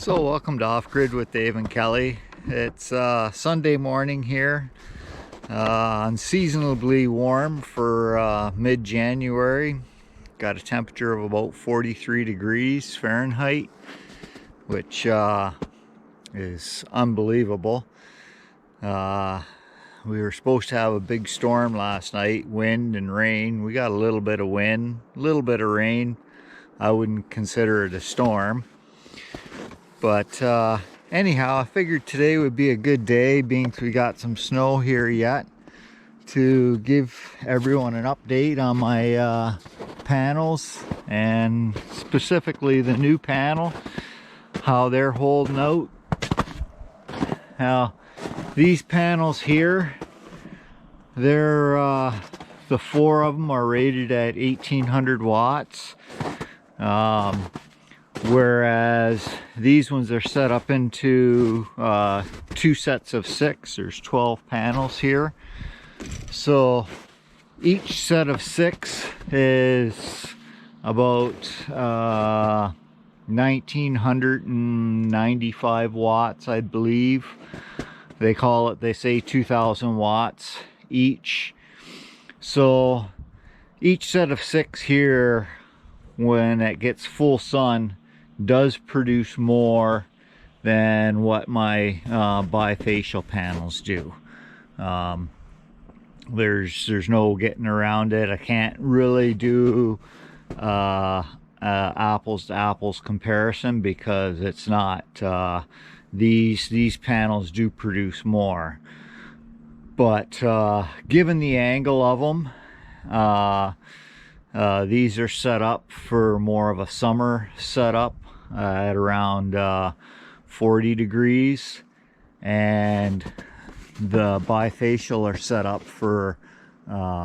So welcome to Off Grid with Dave and Kelly. It's Sunday morning here, unseasonably warm for mid-January. Got a temperature of about 43 degrees Fahrenheit, which is unbelievable. We were supposed to have a big storm last night, wind and rain. We got a little bit of wind, a little bit of rain. I wouldn't consider it a storm. But anyhow, I figured today would be a good day, being we got some snow here yet, to give everyone an update on my panels, and specifically the new panel, how they're holding out. Now, these panels here, they're the four of them are rated at 1800 watts. Whereas these ones are set up into two sets of 6. There's 12 panels here. So each set of 6 is about 1995 watts, I believe. They say 2000 watts each. So each set of 6 here, when it gets full sun, does produce more than what my bifacial panels do. There's no getting around it. I can't really do apples to apples comparison, because it's not these panels do produce more, but given the angle of them, these are set up for more of a summer setup at around 40 degrees, and the bifacial are set up for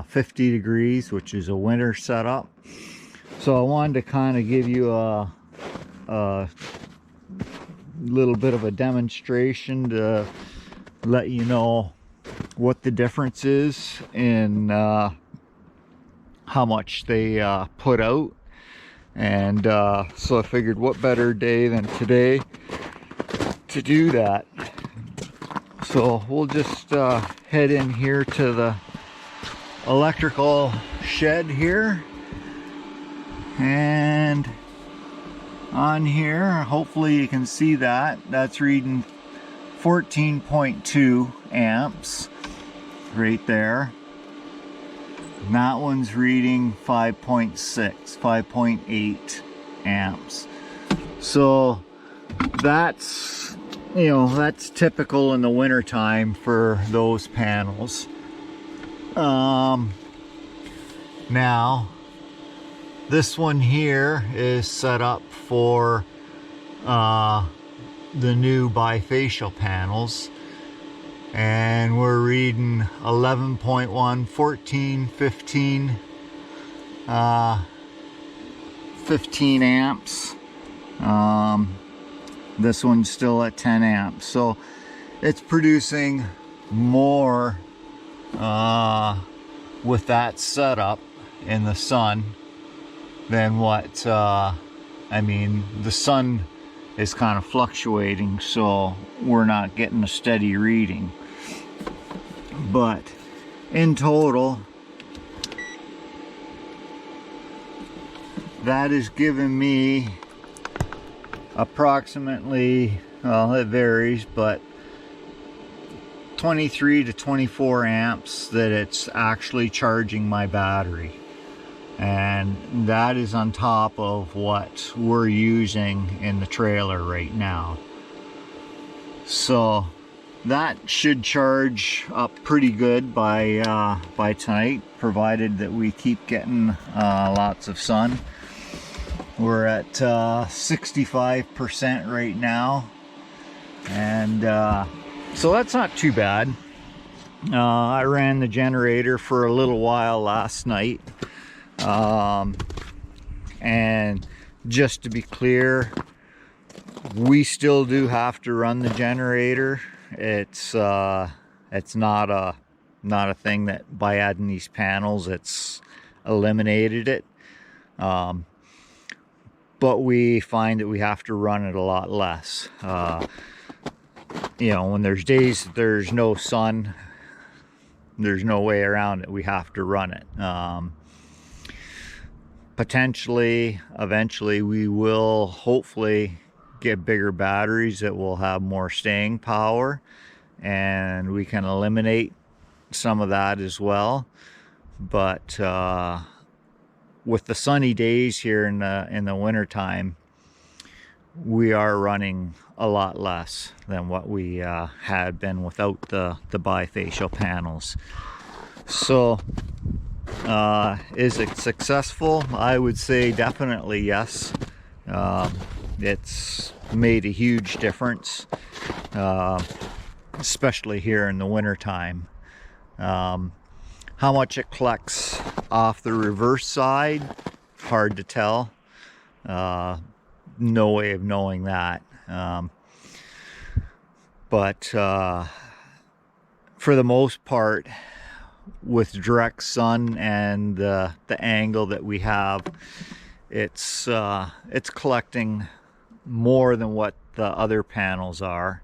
50 degrees, which is a winter setup. So I wanted to kind of give you a little bit of a demonstration to let you know what the difference is in how much they put out. And so I figured, what better day than today to do that. So we'll just head in here to the electrical shed here, and on here, hopefully you can see that's reading 14.2 amps right there. And that one's reading 5.8 amps. So that's, that's typical in the winter time for those panels. Now this one here is set up for the new bifacial panels, and we're reading 11.1, 14, 15 amps. This one's still at 10 amps, so it's producing more with that setup in the sun than what I mean, the sun is kind of fluctuating, so we're not getting a steady reading. But in total, that is giving me approximately, well, it varies, but 23 to 24 amps that it's actually charging my battery. And that is on top of what we're using in the trailer right now. So that should charge up pretty good by tonight, provided that we keep getting lots of sun. We're at 65% right now, and so that's not too bad. I ran the generator for a little while last night, and just to be clear, we still do have to run the generator. It's not a thing that by adding these panels it's eliminated it. but we find that we have to run it a lot less. You know, when there's days that there's no sun, there's no way around it. We have to run it. Potentially, eventually, we will hopefully get bigger batteries that will have more staying power, and we can eliminate some of that as well. But with the sunny days here in the winter time, we are running a lot less than what we had been without the bifacial panels. So is it successful? I would say definitely yes. It's made a huge difference, especially here in the winter time. How much it collects off the reverse side, hard to tell. No way of knowing that. But for the most part, with direct sun and the angle that we have, it's collecting more than what the other panels are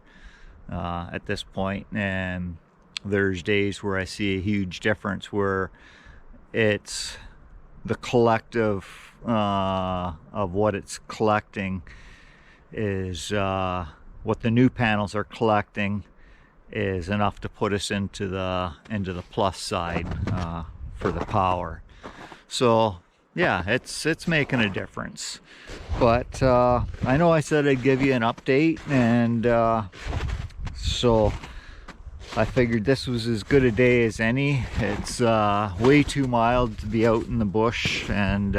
at this point. And there's days where I see a huge difference where it's the collective of what it's collecting is what the new panels are collecting is enough to put us into the plus side for the power. So yeah, it's making a difference. But I know I said I'd give you an update, and so I figured this was as good a day as any. It's way too mild to be out in the bush and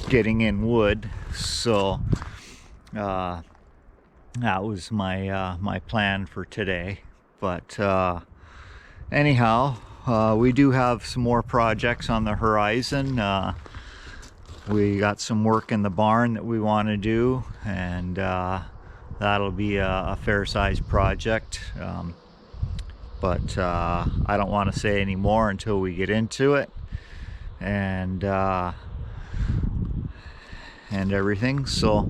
getting in wood. So that was my plan for today. But anyhow, we do have some more projects on the horizon. We got some work in the barn that we want to do, and that'll be a fair-sized project. But I don't want to say any more until we get into it and everything. So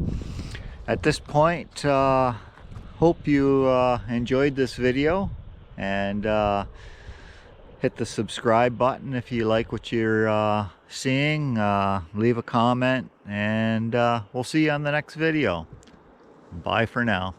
at this point, hope you enjoyed this video, and hit the subscribe button if you like what you're seeing. Leave a comment, and we'll see you on the next video. Bye for now.